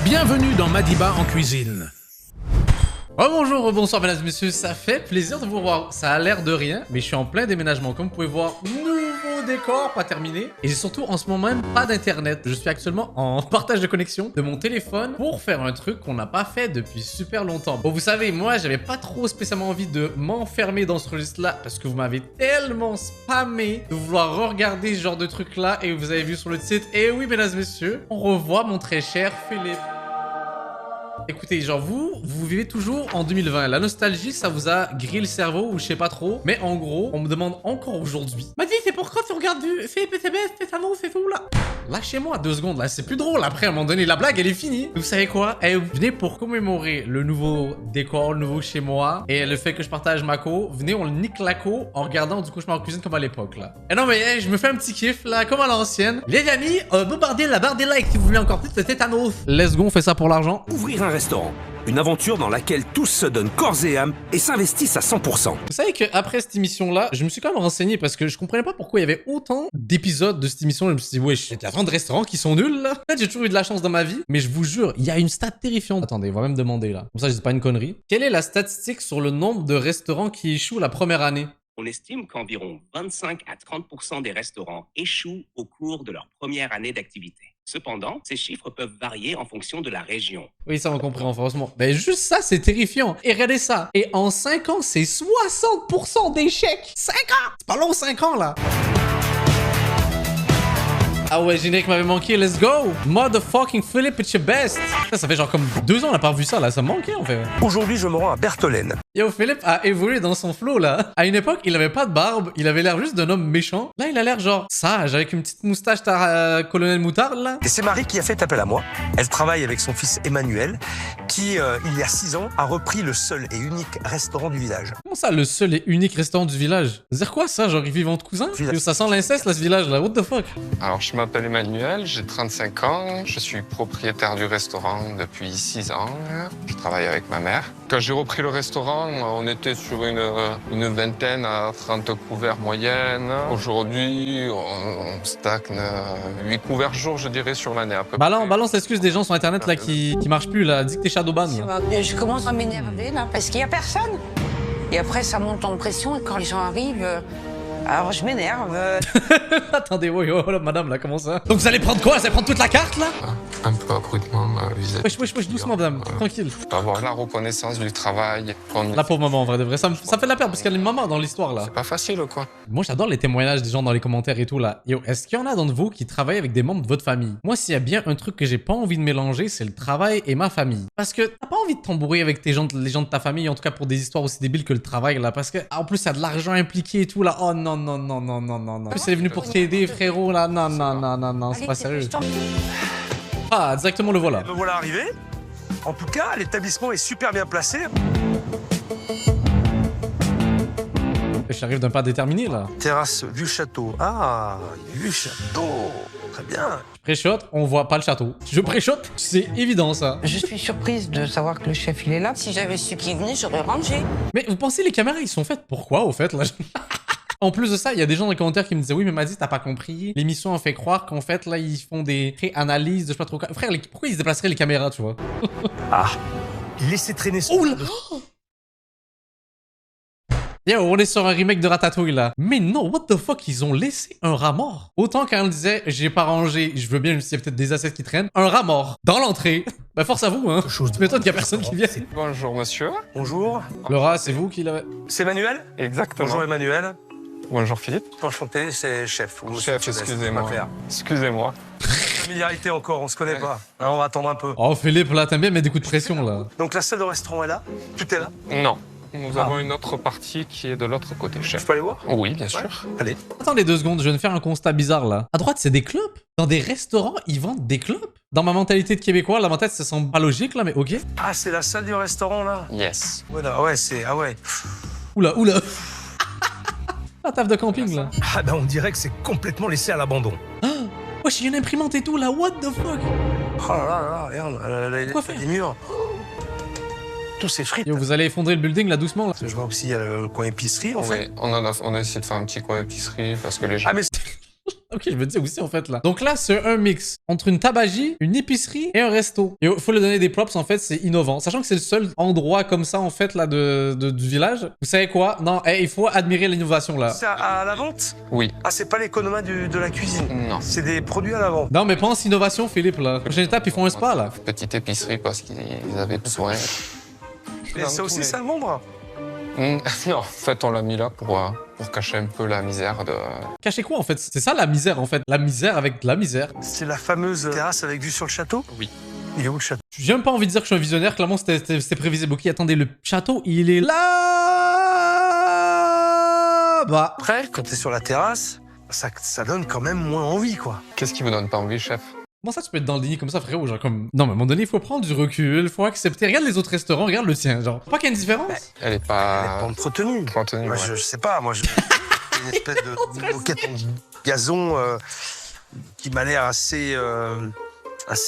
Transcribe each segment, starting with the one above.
Bienvenue dans Madiba en cuisine. Oh bonjour, bonsoir mesdames et messieurs, ça fait plaisir de vous revoir. Ça a l'air de rien, mais je suis en plein déménagement. Comme vous pouvez voir, nouveau décor, pas terminé. Et j'ai surtout en ce moment même pas d'internet. Je suis actuellement en partage de connexion de mon téléphone pour faire un truc qu'on n'a pas fait depuis super longtemps. Bon, vous savez, moi, j'avais pas trop spécialement envie de m'enfermer dans ce registre-là parce que vous m'avez tellement spammé de vouloir regarder ce genre de truc-là et vous avez vu sur le site. Et oui, mesdames et messieurs, on revoit mon très cher Philippe. Écoutez, genre vous vivez toujours en 2020. La nostalgie, ça vous a grillé le cerveau ou je sais pas trop. Mais en gros, on me demande encore aujourd'hui. M'a dit, c'est pourquoi tu regardes du PCBS, c'est ça, non, c'est tout là. Lâchez-moi 2 secondes là, c'est plus drôle. Après, à un moment donné, la blague, elle est finie. Vous savez quoi? Eh, venez pour commémorer le nouveau décor, le nouveau chez moi et le fait que je partage ma co. Venez, on nique la co en regardant du cauchemar en cuisine comme à l'époque là. Et non, mais hey, je me fais un petit kiff là, comme à l'ancienne. Les amis, bombardez la barre des likes si vous voulez encore plus de tétanos. Let's go, on fait ça pour l'argent. Ouvrir un restaurant, une aventure dans laquelle tous se donnent corps et âme et s'investissent à 100%. Vous savez qu'après cette émission-là, je me suis quand même renseigné parce que je comprenais pas pourquoi il y avait autant d'épisodes de cette émission. Je me suis dit, wesh, il y a plein de restaurants qui sont nuls là. Peut-être j'ai toujours eu de la chance dans ma vie, mais je vous jure, il y a une stat terrifiante. Attendez, on va même demander là. Comme ça, je dis pas une connerie. Quelle est la statistique sur le nombre de restaurants qui échouent la première année? On estime qu'environ 25 à 30% des restaurants échouent au cours de leur première année d'activité. Cependant, ces chiffres peuvent varier en fonction de la région. Oui, ça on comprend, franchement. Mais juste ça, c'est terrifiant. Et regardez ça. Et en 5 ans, c'est 60% d'échecs. 5 ans! C'est pas long, 5 ans, là. Ah ouais, générique m'avait manqué, let's go! Motherfucking Philip, it's your best! Ça fait genre comme 2 ans on n'a pas revu ça là, ça me manquait en fait. Aujourd'hui, je me rends à Bertholène. Yo, Philippe a évolué dans son flow là. À une époque, il avait pas de barbe, il avait l'air juste d'un homme méchant. Là, il a l'air genre sage, avec une petite moustache colonel moutarde là. Et c'est Marie qui a fait appel à moi. Elle travaille avec son fils Emmanuel, qui, il y a 6 ans, a repris le seul et unique restaurant du village. Comment ça, le seul et unique restaurant du village? C'est-à-dire quoi ça? Genre, ils vivent entre cousins? Yo, ça sent l'inceste là, ce village là, what the fuck? Alors, je m'appelle Emmanuel, j'ai 35 ans, je suis propriétaire du restaurant depuis 6 ans. Je travaille avec ma mère. Quand j'ai repris le restaurant, on était sur une vingtaine à 30 couverts moyenne. Aujourd'hui, on stagne 8 couverts jour, je dirais, sur l'année à peu près. Balance l'excuse des gens sur internet là qui marchent plus là, dis que t'es shadowban. Je commence à m'énerver là parce qu'il y a personne. Et après ça monte en pression et quand les gens arrivent, alors je m'énerve. Attendez, oh là, madame là, comment ça? Donc vous allez prendre quoi? Vous allez prendre toute la carte là? Un peu abruptement visé. Wesh, doucement madame, tranquille. Avoir la reconnaissance du travail. La pauvre maman en vrai de vrai, ça fait de la peine parce qu'elle est une maman dans l'histoire là. C'est pas facile quoi. Moi j'adore les témoignages des gens dans les commentaires et tout là. Yo, est-ce qu'il y en a d'entre vous qui travaillent avec des membres de votre famille? Moi s'il y a bien un truc que j'ai pas envie de mélanger, c'est le travail et ma famille. Parce que t'as pas envie de t'embrouiller avec les gens de ta famille, en tout cas pour des histoires aussi débiles que le travail là. Parce que en plus il y a de l'argent impliqué et tout là. Oh non. En plus elle est venue pour t'aider frérot là. Non, c'est pas sérieux. Ah, directement le voilà. Me voilà arrivé. En tout cas, l'établissement est super bien placé. J'arrive d'un pas déterminé là. Terrasse du château. Ah, du château. Très bien. Je préchote, on voit pas le château. Je préchote, c'est évident ça. Je suis surprise de savoir que le chef il est là. Si j'avais su qu'il venait, j'aurais rangé. Mais vous pensez les caméras ils sont faites pourquoi au fait là? En plus de ça, il y a des gens dans les commentaires qui me disaient oui mais Madi t'as pas compris. L'émission a fait croire qu'en fait là ils font des pré-analyses de je sais pas trop quoi. Frère, pourquoi ils se déplaceraient les caméras tu vois? Ah, laissez traîner son... Oh là! Yo, on est sur un remake de Ratatouille là. Mais non, what the fuck, ils ont laissé un rat mort. Autant quand elle disait j'ai pas rangé, je veux bien, s'il y a peut-être des assiettes qui traînent. Un rat mort dans l'entrée. Bah force à vous hein. Tu m'étonnes qu'il y a personne qui vient. Bonjour monsieur. Bonjour. Le rat, c'est vous qui l'avez. C'est Emmanuel? Exactement. Bonjour Emmanuel. Bonjour Philippe. Enchanté, c'est chef. Chef, excusez-moi. Excusez-moi. Familiarité encore, on se connaît pas. Alors, on va attendre un peu. Oh Philippe, là t'aimes bien mettre des coups de pression là. Donc la salle de restaurant est là? Tout est là? Non. Nous avons une autre partie qui est de l'autre côté, Je chef. peux aller voir? Oui, bien sûr. Allez. Attendez 2 secondes, je viens de faire un constat bizarre là. À droite, c'est des clopes. Dans des restaurants, ils vendent des clopes. Dans ma mentalité de Québécois, la mentalité, ça semble pas logique là, mais ok. Ah, c'est la salle du restaurant là? Yes. Voilà, ouais, c'est... Ah ouais. Oula. La taf de camping là. Ah ben on dirait que c'est complètement laissé à l'abandon. Wesh, il y a une imprimante et tout là, what the fuck? Oh là là, regarde, Quoi faire? les murs. Tous ces frites. Yo, vous allez effondrer le building là doucement là. Je vois aussi il y a le coin épicerie en fait. Oui, on a essayé de faire un petit coin épicerie parce que les gens... Ah mais Ok, je me dis aussi en fait là. Donc là, c'est un mix entre une tabagie, une épicerie et un resto. Et il faut lui donner des props en fait, c'est innovant. Sachant que c'est le seul endroit comme ça en fait là du village. Vous savez quoi? Non, il faut admirer l'innovation là. C'est à la vente? Oui. Ah, c'est pas l'économat de la cuisine. Non. C'est des produits à la vente. Non mais pense innovation Philippe là. Prochaine étape, ils font un spa là. Petite épicerie parce qu'ils avaient besoin. Et ça aussi, ça vendre? Non, en fait, on l'a mis là pour cacher un peu la misère de... Cachez quoi en fait? C'est ça la misère en fait. La misère avec de la misère. C'est la fameuse terrasse avec vue sur le château? Oui. Il est où le château? J'ai même pas envie de dire que je suis un visionnaire. Clairement, c'était prévisible. Ok, attendez, le château, il est là. Bah. Après, quand t'es sur la terrasse, ça donne quand même moins envie, quoi. Qu'est-ce qui vous donne pas envie, chef? Comment ça, tu peux être dans le déni comme ça, frérot? Genre, comme. Non, mais à un moment donné, il faut prendre du recul, il faut accepter. Regarde les autres restaurants, regarde le tien. Genre, pas qu'il y a une différence. Elle est Elle est pas... pas entretenue. Contenue, Moi, ouais. je sais pas, moi, une espèce de moquette en gazon qui m'a l'air assez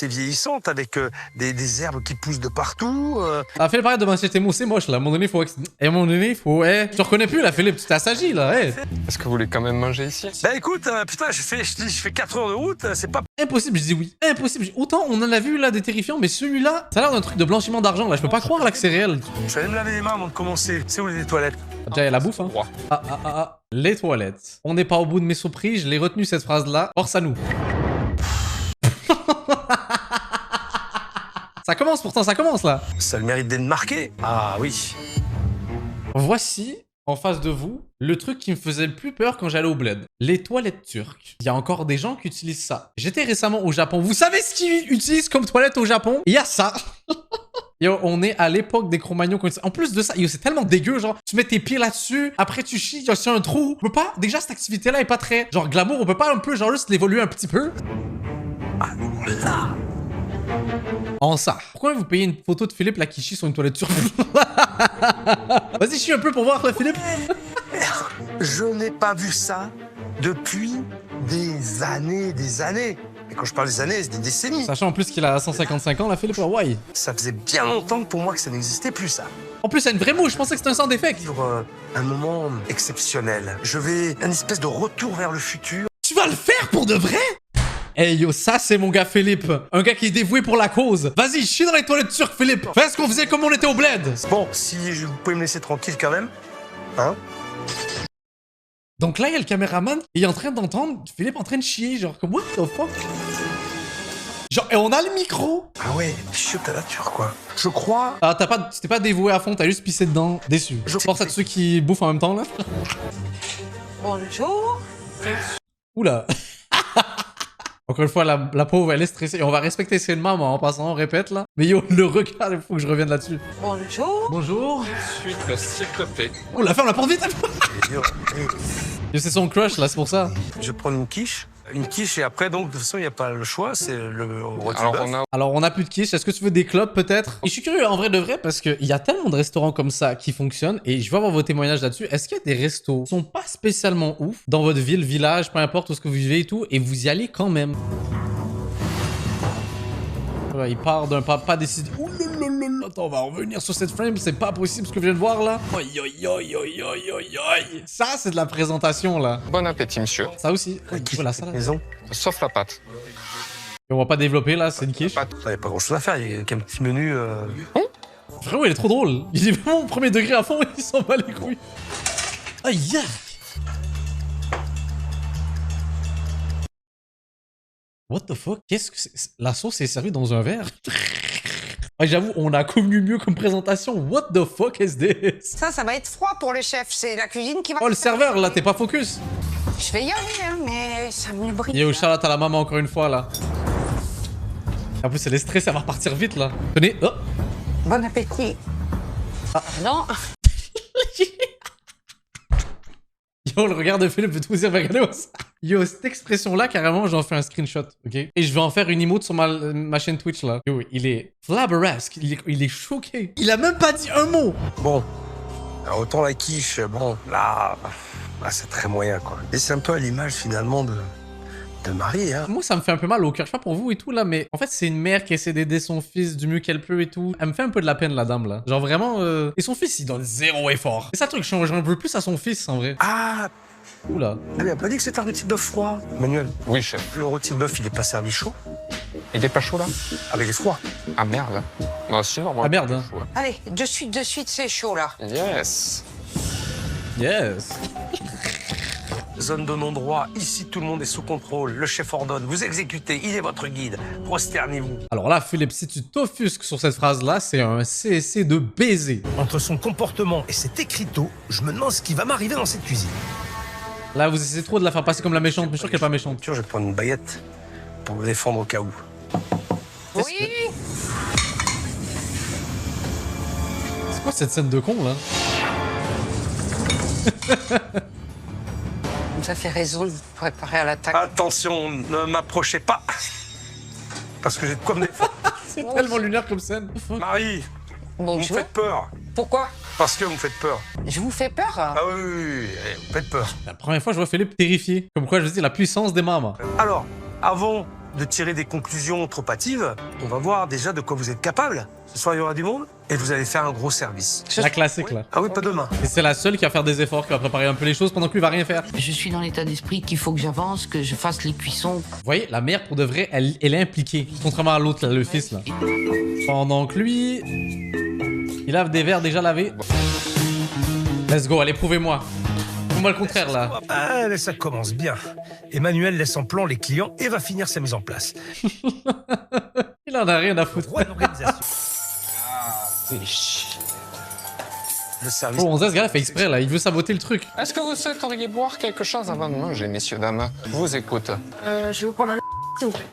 vieillissante, avec des herbes qui poussent de partout. Ah, Philippe, arrête de m'insulter tes mots, c'est moche là. À un moment donné, il faut. Et à un moment donné, il faut. Je te reconnais plus là, Philippe, tu t'assagis là, Est-ce que vous voulez quand même manger ici? Bah écoute, putain, je fais 4 heures de route, c'est pas... Impossible, je dis oui. Impossible. Autant on en a vu là des terrifiants, mais celui-là, ça a l'air d'un truc de blanchiment d'argent là. Je peux pas croire là que c'est réel. Je vais aller me laver les mains avant de commencer. C'est où les toilettes? Déjà, il y a la bouffe, hein. Droit. Ah. Les toilettes. On n'est pas au bout de mes surprises, je l'ai retenu cette phrase là. Force à nous. Ça commence pourtant, ça commence là. Ça a le mérite d'être marqué. Ah oui. Voici, en face de vous, le truc qui me faisait le plus peur quand j'allais au bled. Les toilettes turques. Il y a encore des gens qui utilisent ça. J'étais récemment au Japon. Vous savez ce qu'ils utilisent comme toilette au Japon? Il y a ça. Yo, on est à l'époque des Cro-Magnons. En plus de ça, yo, c'est tellement dégueu, genre, tu mets tes pieds là-dessus, après tu chies, il y a un trou. On peut pas, déjà, cette activité-là est pas très, genre, glamour, on peut pas un peu, genre, juste l'évoluer un petit peu? Ah là. En ça. Pourquoi vous payez une photo de Philippe là qui chie sur une toilette turque? Vas-y, chie un peu pour voir, là, Philippe. Je n'ai pas vu ça depuis des années, des années. Et quand je parle des années, c'est des décennies. Sachant en plus qu'il a 155 ans, là, Philippe, ouais. Ça faisait bien longtemps pour moi que ça n'existait plus, ça. En plus, c'est une vraie mouche, je pensais que c'était un sans défect. Vivre un moment exceptionnel. Je vais un espèce de retour vers le futur. Tu vas le faire pour de vrai? Hey yo, ça c'est mon gars Philippe. Un gars qui est dévoué pour la cause. Vas-y, chie dans les toilettes turques, Philippe. Fais ce qu'on faisait comme on était au bled. Bon, si vous pouvez me laisser tranquille quand même, hein? Donc là, il y a le caméraman, il est en train d'entendre Philippe en train de chier, genre comme what the fuck? Genre, et on a le micro. Ah ouais, chute à la turque, quoi. Je crois... Ah, tu t'es pas dévoué à fond, t'as juste pissé dedans. Déçu. Je pense à tous ceux qui bouffent en même temps, là. Bonjour. Oula. Encore une fois, la pauvre, elle est stressée. Et on va respecter ses mamans en passant, on répète, là. Mais yo, le regard, il faut que je revienne là-dessus. Bonjour. Bonjour. Suite, s'il te plaît. Oula, ferme la porte vite. Yo, c'est son crush, là, c'est pour ça. Je vais prendre une quiche. Une quiche et après, donc, de toute façon, il n'y a pas le choix, c'est le rôti bœuf. Alors, on a plus de quiche. Est-ce que tu veux des clopes, peut-être? Et je suis curieux, en vrai de vrai, parce qu'il y a tellement de restaurants comme ça qui fonctionnent, et je veux avoir vos témoignages là-dessus. Est-ce qu'il y a des restos qui sont pas spécialement ouf dans votre ville, village, peu importe où ce que vous vivez et tout, et vous y allez quand même? Ouais, il part d'un pas décidé. Ouh là là là là. Attends, on va revenir sur cette frame, c'est pas possible ce que je viens de voir là. Aïe aïe aïe aïe aïe aïe aïe. Ça, c'est de la présentation là. Bon appétit, monsieur. Ça aussi. Voilà, ça là. Maison. Sauf la pâte. Et on va pas développer là, c'est une quiche. Il n'y a pas grand chose à faire, il y a qu'un petit menu. Frérot, il est trop drôle. Il est vraiment au premier degré à fond et il s'en bat les couilles. Aïe aïe. What the fuck? Qu'est-ce que c'est? La sauce est servie dans un verre? Ah, j'avoue, on a connu mieux comme présentation. What the fuck is this? Ça va être froid pour le chef. C'est la cuisine qui va... Oh, le serveur, là, t'es pas focus. Je vais y aller, hein, mais ça me brille. Yo, Charlotte à la maman encore une fois, là. En plus, elle est stressée, elle va repartir vite, là. Tenez, oh. Bon appétit. Ah, non. Yo, le regard de Philippe veut tout dire, regardez ça. Yo, cette expression-là, carrément, j'en fais un screenshot, ok? Et je vais en faire une emote sur ma chaîne Twitch, là. Yo, il est flabbergasque, il est choqué. Il a même pas dit un mot. Bon, alors, autant la quiche, bon, là c'est très moyen, quoi. Et c'est un peu à l'image, finalement, de Marie, hein. Moi, ça me fait un peu mal au cœur. Je sais pas pour vous et tout, là, mais en fait, c'est une mère qui essaie d'aider son fils du mieux qu'elle peut et tout. Elle me fait un peu de la peine, la dame, là. Genre, vraiment... Et son fils, il donne zéro effort. C'est ça le truc, j'en veux plus à son fils, en vrai. Ah, Oula. Elle lui a pas dit que c'était un rôti de bœuf froid. Manuel, Oui, chef. le rôti de bœuf, il est pas servi chaud. Il est pas chaud là? Ah, mais il est froid. Ah merde. Moi aussi, normalement. Ah merde. chaud, hein. Allez, de suite, c'est chaud là. Yes. Yes. Zone de non-droit, ici tout le monde est sous contrôle. Le chef ordonne, vous exécutez, il est votre guide. Prosternez-vous. Alors là, Philippe, si tu t'offusques sur cette phrase-là, c'est un CC de baiser. Entre son comportement et cet écriteau, je me demande ce qui va m'arriver dans cette cuisine. Là, vous essayez trop de la faire passer comme la méchante, mais je suis sûr qu'elle est pas méchante. Je vais prendre une baguette pour vous défendre au cas où. Oui. C'est quoi cette scène de con, là? Vous avez raison de vous préparer à l'attaque. Attention, ne m'approchez pas. Parce que j'ai de quoi me défendre. C'est tellement lunaire comme scène. Marie, vous me Bonjour. faites peur. Pourquoi? Parce que vous me faites peur. Je vous fais peur? Ah oui, oui, oui, vous me faites peur. La première fois, je vois Philippe terrifié. Comme quoi, je vous dis, la puissance des mamans. Alors, avant de tirer des conclusions trop hâtives, on va voir déjà de quoi vous êtes capable. Ce soir, il y aura du monde et vous allez faire un gros service. La classique, là. Ah oui, pas demain. Et c'est la seule qui va faire des efforts, qui va préparer un peu les choses pendant que lui va rien faire. Vous Je suis dans l'état d'esprit qu'il faut que j'avance, que je fasse les cuissons. voyez, la mère, pour de vrai, elle est impliquée. Contrairement à l'autre, là, le fils, là. Pendant que lui... il lave des verres déjà lavés. Let's go, allez, prouvez-moi. Prouvez-moi le contraire, là. Ah, mais ça commence bien. Emmanuel laisse en plan les clients et va finir sa mise en place. Il en a rien à foutre. Roi de l'organisation. Le service. Oh, on sait, ce gars-là fait exprès, là. Il veut saboter le truc. Est-ce que vous souhaiteriez boire quelque chose avant de manger, messieurs, dames? Je vous écoute. Je vais vous prendre un s'il vous plaît.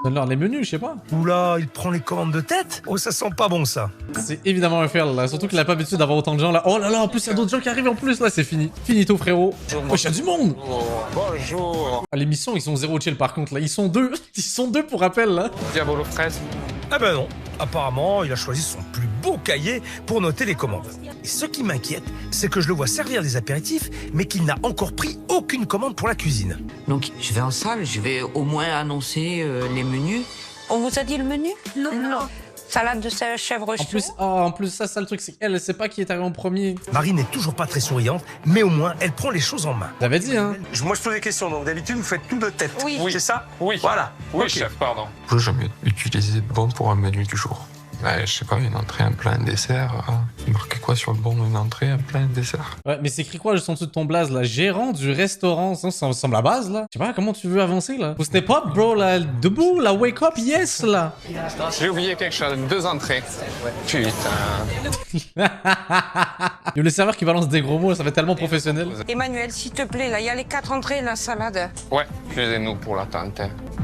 Donne-leur les menus, je sais pas. Oula, il prend les commandes de tête. Oh, ça sent pas bon, ça. C'est évidemment un fail, là. Surtout qu'il a pas l'habitude d'avoir autant de gens, là. Oh là là, en plus, il y a d'autres gens qui arrivent en plus, là. C'est fini. Finito, frérot. Oh, il y a du monde. Bonjour. À l'émission, ils sont zéro chill, par contre, là. Ils sont deux. Ils sont deux, pour rappel, là. Diabolo fraise. Ah ben non. Apparemment, il a choisi son plus beau cahier pour noter les commandes. Et ce qui m'inquiète, c'est que je le vois servir des apéritifs, mais qu'il n'a encore pris aucune commande pour la cuisine. Donc, je vais en salle, je vais au moins annoncer les menus. On vous a dit le menu? Non. Salade de chèvre chaud. En plus, ça, le truc, c'est qu'elle sait pas qui est arrivé en premier. Marie n'est toujours pas très souriante, mais au moins, elle prend les choses en main. J'avais dit, hein. Moi, je pose des questions. Donc, d'habitude, vous faites tout de tête. Oui. C'est ça? Oui. Voilà. Oui, Ok. chef, pardon. Je peux jamais utiliser de bon pour un menu du jour. Ouais, je sais pas, une entrée, un plat, un dessert. Hein. Il marquait quoi sur le bon? Une entrée, un plat, un dessert. Ouais, mais c'est écrit quoi juste en dessous de ton blaze, là? Gérant du restaurant. Ça me semble la base, là. Je sais pas, comment tu veux avancer, là? Faut step up, bro, là. Debout, là. Wake up, yes, là. J'ai oublié quelque chose. 2 entrées. Putain. Il y a le serveur qui balance des gros mots, ça fait tellement professionnel. Emmanuel, s'il te plaît, là, il y a les 4 entrées et la salade. Ouais, aidez-nous pour l'attente.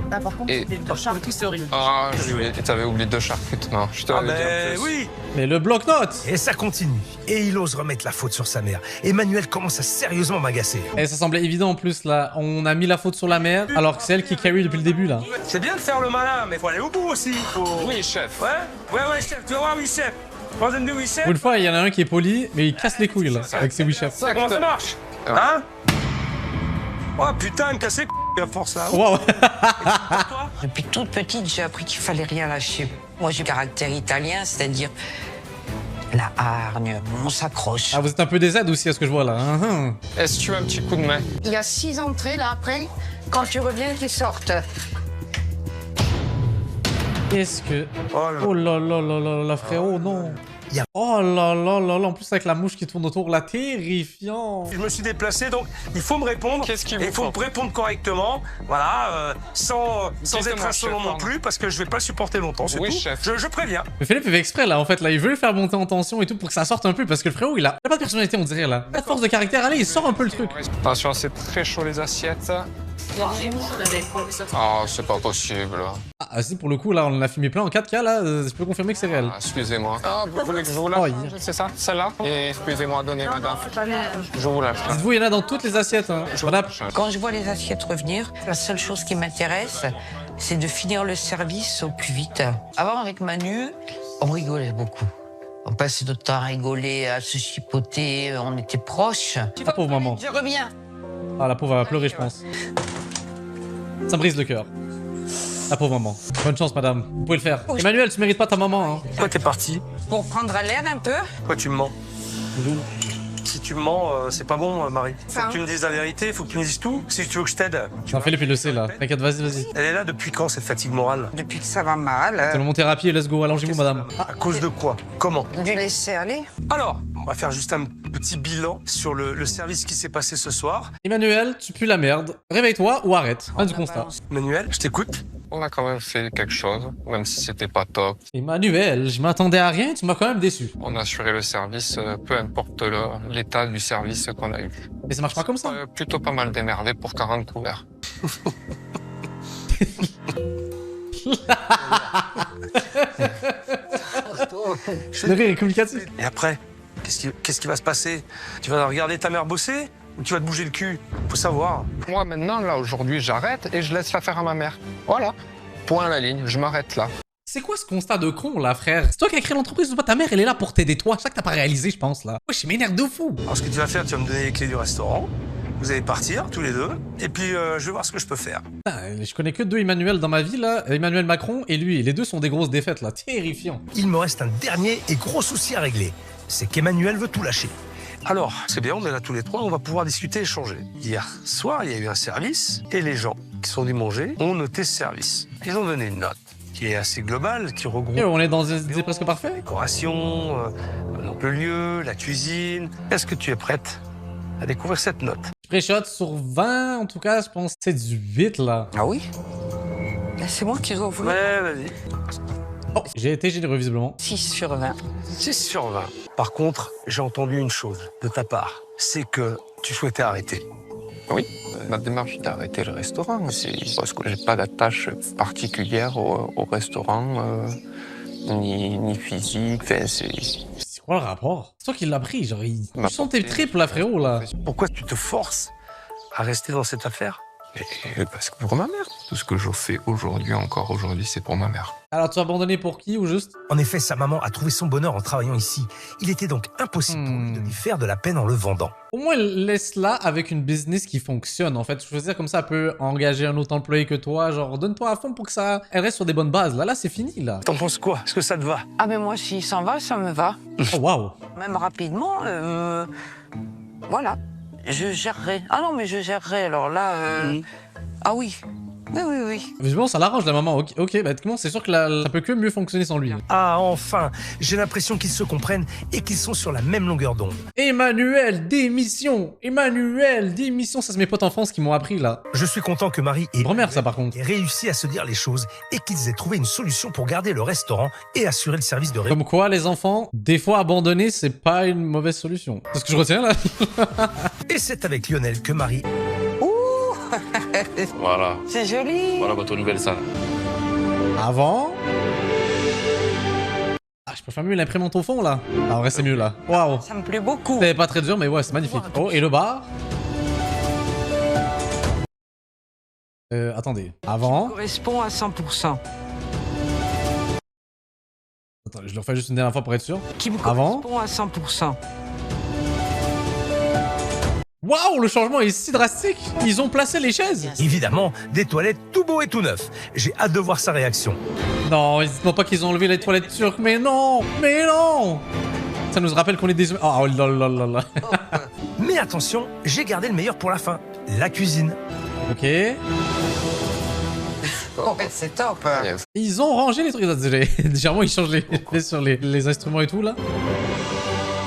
Ah, par contre, Et- c'est des charcuteries. Ah, t'avais oublié 2 charcutes. Non, je te Ah l'avais dit en ben plus. oui. Mais le bloc-notes! Et ça continue. Et il ose remettre la faute sur sa mère. Emmanuel commence à sérieusement m'agacer. Et ça semblait évident en plus, là. On a mis la faute sur la mère, alors que c'est elle qui carry depuis le début, là. C'est bien de faire le malin, mais faut aller au bout aussi. Oui, chef. Ouais, chef. Tu vas voir, oui, chef. Troisième de oui, chef. Pour une fois, il y en a un qui est poli, mais il casse les couilles, là, avec ses oui-chefs. Comment ça marche? Hein? Oh putain, me casser à force là. Waouh! Depuis toute petite, j'ai appris qu'il fallait rien lâcher. Moi, j'ai le caractère italien, c'est-à-dire la hargne, on s'accroche. Ah, vous êtes un peu des aides aussi, à ce que je vois, là. Hein, Est-ce que tu veux un petit coup de main? Il y a 6 entrées, là, après. Quand tu reviens, tu sortes. Qu'est-ce que... Oh là. Oh là là là là là, frérot, non. Y a- Oh là là là là, en plus avec la mouche qui tourne autour, là, terrifiant. Je me suis déplacé, donc il faut me répondre. Qu'est-ce qu'il Et vous il faut faut me répondre correctement. Voilà, sans Dites-moi, être insolent chef, non pardon. plus, parce que je vais pas le supporter longtemps, c'est Oui, tout. chef. Je préviens. Mais Philippe il fait exprès, là, en fait, là, il veut le faire monter en tension et tout pour que ça sorte un peu, parce que le frérot, il a pas de personnalité, on dirait, là. Pas de force de caractère, allez, il sort un peu le truc. Attention, c'est très chaud les assiettes. Ah, c'est pas possible. Ah, si, pour le coup, là, on l'a filmé plein en 4K, là, je peux confirmer que c'est réel. Ah, excusez-moi. Ah, vous voulez que je vous la Oh, change, c'est ça? Celle-là? Et excusez-moi, donnez, madame. Je vous la change. Dites-vous, il y en a dans toutes les assiettes, hein. Madame, Quand je vois les assiettes revenir, la seule chose qui m'intéresse, c'est de finir le service au plus vite. Avant, avec Manu, on rigolait beaucoup. On passait notre temps à rigoler, à se chipoter, on était proches. la pauvre maman. Je reviens. Ah, la pauvre elle va pleurer, je pense. Ça me brise le cœur. La pauvre maman. Bonne chance, madame. Vous pouvez le faire. Emmanuel, tu mérites pas ta maman, hein. Pourquoi t'es parti? Pour prendre l'air un peu. Pourquoi tu me mens? Si tu me mens, c'est pas bon, Marie. Faut que tu me dises la vérité, faut que tu me dises tout. Si tu veux que je t'aide. J'en fais le C là. T'inquiète, vas-y. Elle est là depuis quand, cette fatigue morale? Depuis que ça va mal, C'est mon thérapie, let's go, allongez-vous madame. À cause de quoi? Comment? du laisser aller. Alors, on va faire juste un petit bilan sur le service qui s'est passé ce soir. Emmanuel, tu pues la merde. Réveille-toi ou arrête. Fin du constat. Manuel, je t'écoute. On a quand même fait quelque chose, même si c'était pas top. Emmanuel, je m'attendais à rien, tu m'as quand même déçu. On a assuré le service, peu importe l'état du service qu'on a eu. Mais ça marche pas comme ça. Plutôt pas mal démerdé pour 40 couverts. Le rire est communicatif. Et après, qu'est-ce qui va se passer? Tu vas regarder ta mère bosser ou tu vas te bouger le cul? Faut savoir. Moi, maintenant, là, aujourd'hui, j'arrête et je laisse la faire à ma mère. Voilà. Point à la ligne, je m'arrête là. C'est quoi ce constat de con là, frère? C'est toi qui as créé l'entreprise ou pas? Ta mère, elle est là pour t'aider, toi. C'est ça que t'as pas réalisé, je pense, là. Wesh, je m'énerve de fou. Alors, ce que tu vas faire, tu vas me donner les clés du restaurant. Vous allez partir, tous les deux. Et puis, je vais voir ce que je peux faire. Putain, je connais que 2 Emmanuel dans ma vie, là. Emmanuel Macron et lui. Les deux sont des grosses défaites, là. Terrifiant. Il me reste un dernier et gros souci à régler. C'est qu'Emmanuel veut tout lâcher. Alors, c'est bien, on est là tous les trois, on va pouvoir discuter et échanger. Hier soir, il y a eu un service et les gens qui sont venus manger ont noté ce service. Ils ont donné une note qui est assez globale, qui regroupe... Et on est dans des idées presque parfait. La décoration, donc le lieu, la cuisine. Est-ce que tu es prête à découvrir cette note? Je préchote sur 20, en tout cas, je pense que c'est du 8, là. Ah oui? C'est moi qui dois vouloir. Ouais, vas-y. Oh, j'ai été généreux, visiblement. 6 sur 20. 6 sur 20. Par contre, j'ai entendu une chose de ta part. C'est que tu souhaitais arrêter. Oui, ma démarche d'arrêter le restaurant, c'est parce que j'ai pas d'attache particulière au restaurant, ni physique. Enfin, C'est quoi le rapport? C'est toi qui l'as pris, genre, tu m'a sens tes porté- tripes, là, frérot, là. Pourquoi tu te forces à rester dans cette affaire? Et parce que pour ma mère, tout ce que je fais aujourd'hui, encore aujourd'hui, c'est pour ma mère. Alors, tu as abandonné pour qui, ou juste? En effet, sa maman a trouvé son bonheur en travaillant ici. Il était donc impossible pour lui de lui faire de la peine en le vendant. Au moins, laisse-la avec une business qui fonctionne, en fait. Je veux dire, comme ça, elle peut engager un autre employé que toi. Genre, donne-toi à fond pour que ça... Elle reste sur des bonnes bases. Là, c'est fini, là. T'en penses quoi? Est-ce que ça te va? Ah mais moi, s'il s'en va, ça me va. Oh, waouh. Même rapidement, voilà. Je gérerai. Ah non, mais je gérerai. Alors là, ah oui. Oui. Visiblement, ça l'arrange, la maman. Ok, bah, comment c'est sûr que ça peut que mieux fonctionner sans lui. Ah, enfin! J'ai l'impression qu'ils se comprennent et qu'ils sont sur la même longueur d'onde. Emmanuel, démission! Emmanuel, démission! Ça, c'est mes potes en France qui m'ont appris, là. Je suis content que Marie et Grand-mère, ça, par contre. aient réussi à se dire les choses et qu'ils aient trouvé une solution pour garder le restaurant et assurer le service de Comme quoi, les enfants, des fois, abandonner, c'est pas une mauvaise solution. C'est ce que je retiens, là. Et c'est avec Lionel que Marie Voilà. C'est joli. Voilà votre nouvelle salle. Avant... Ah, je préfère mieux l'imprimante au fond, là. Ah, en vrai, c'est mieux, là. Waouh! Ça me plaît beaucoup. C'est pas très dur, mais ouais, c'est magnifique. Oh, et le bar? Attendez. Avant... Correspond à 100%. Attends, je le refais juste une dernière fois pour être sûr. Qui me Avant. correspond à 100%. Waouh, le changement est si drastique. Ils ont placé les chaises. évidemment, des toilettes tout beau et tout neuf. J'ai hâte de voir sa réaction. Non, dites-moi pas qu'ils ont enlevé les toilettes turques. Mais non, mais non. Ça nous rappelle qu'on est des... Oh là là là là. Mais attention, j'ai gardé le meilleur pour la fin. La cuisine. Ok. Oh, c'est top. Ils ont rangé les trucs. Légèrement, ils changent sur les instruments et tout, là.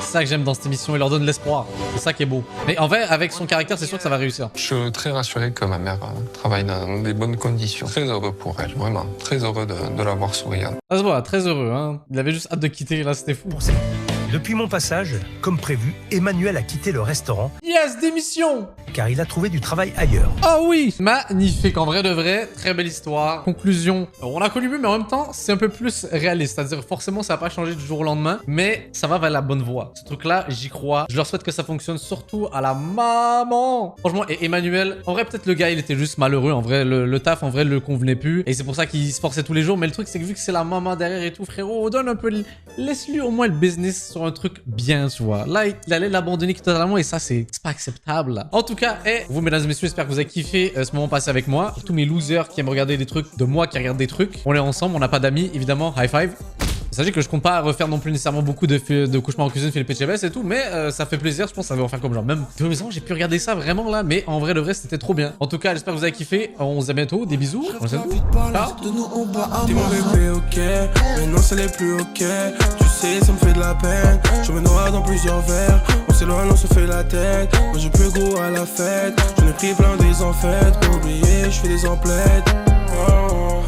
C'est ça que j'aime dans cette émission, il leur donne l'espoir. C'est ça qui est beau. Mais en vrai, avec son caractère, c'est sûr que ça va réussir. Je suis très rassuré que ma mère travaille dans des bonnes conditions. Très heureux pour elle, vraiment. Très heureux de la voir souriante. Ça se voit, très heureux, hein. Il avait juste hâte de quitter, là, c'était fou. Depuis mon passage, comme prévu, Emmanuel a quitté le restaurant Yes, démission! car il a trouvé du travail ailleurs. Oh oui! Magnifique, en vrai de vrai, très belle histoire. Conclusion, on a connu mieux, mais en même temps, c'est un peu plus réaliste. C'est-à-dire, forcément, ça va pas changer du jour au lendemain, mais ça va vers la bonne voie. Ce truc-là, j'y crois. Je leur souhaite que ça fonctionne, surtout à la maman. Franchement, et Emmanuel, en vrai, peut-être le gars, il était juste malheureux. En vrai, le taf, en vrai, le convenait plus. Et c'est pour ça qu'il se forçait tous les jours. Mais le truc, c'est que vu que c'est la maman derrière et tout, frérot, donne un peu... Laisse-lui au moins le business sur un truc bien, tu vois. Là, il allait l'abandonner totalement et ça, c'est pas acceptable. Là. En tout cas, vous, mesdames et messieurs, j'espère que vous avez kiffé ce moment passé avec moi. Pour tous mes losers qui aiment regarder des trucs, de moi qui regarde des trucs, on est ensemble, on n'a pas d'amis, évidemment. High five. Sachez que je compte pas refaire non plus nécessairement beaucoup de couchements en cuisine, Philippe Etchebest et tout, mais ça fait plaisir, je pense que ça va en faire comme genre. Même de maison, j'ai pu regarder ça vraiment là, mais en vrai, le vrai, c'était trop bien. En tout cas, j'espère que vous avez kiffé. On se dit à bientôt, des bisous. On se dit Dis mon bébé, ok, mais non, ça l'est plus ok. Tu sais, ça me fait de la peine. Je me noie dans plusieurs verres. On s'éloigne, on se fait la tête. Moi, j'ai plus goût à la fête. J'en ai pris plein des en fait. Pour oublier, je fais des emplettes. Oh, oh.